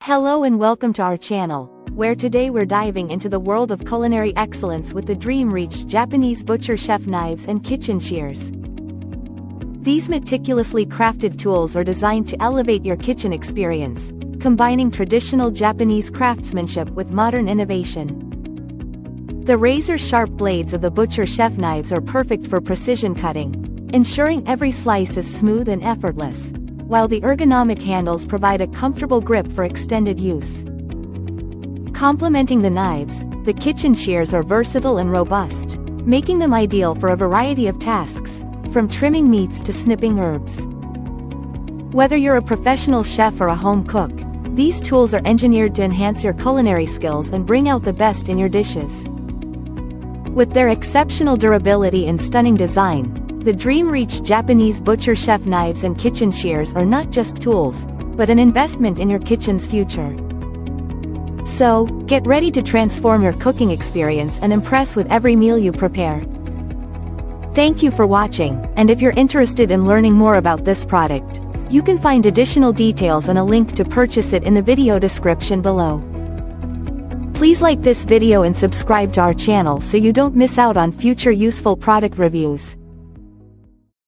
Hello and welcome to our channel, where today we're diving into the world of culinary excellence with the dream-reached Japanese butcher chef knives and kitchen shears. These meticulously crafted tools are designed to elevate your kitchen experience, combining traditional Japanese craftsmanship with modern innovation. The razor-sharp blades of the butcher chef knives are perfect for precision cutting, ensuring every slice is smooth and effortless, while the ergonomic handles provide a comfortable grip for extended use. Complementing the knives, the kitchen shears are versatile and robust, making them ideal for a variety of tasks, from trimming meats to snipping herbs. Whether you're a professional chef or a home cook, these tools are engineered to enhance your culinary skills and bring out the best in your dishes. With their exceptional durability and stunning design, the dream-reached Japanese butcher chef knives and kitchen shears are not just tools, but an investment in your kitchen's future. So, get ready to transform your cooking experience and impress with every meal you prepare. Thank you for watching, and if you're interested in learning more about this product, you can find additional details and a link to purchase it in the video description below. Please like this video and subscribe to our channel so you don't miss out on future useful product reviews.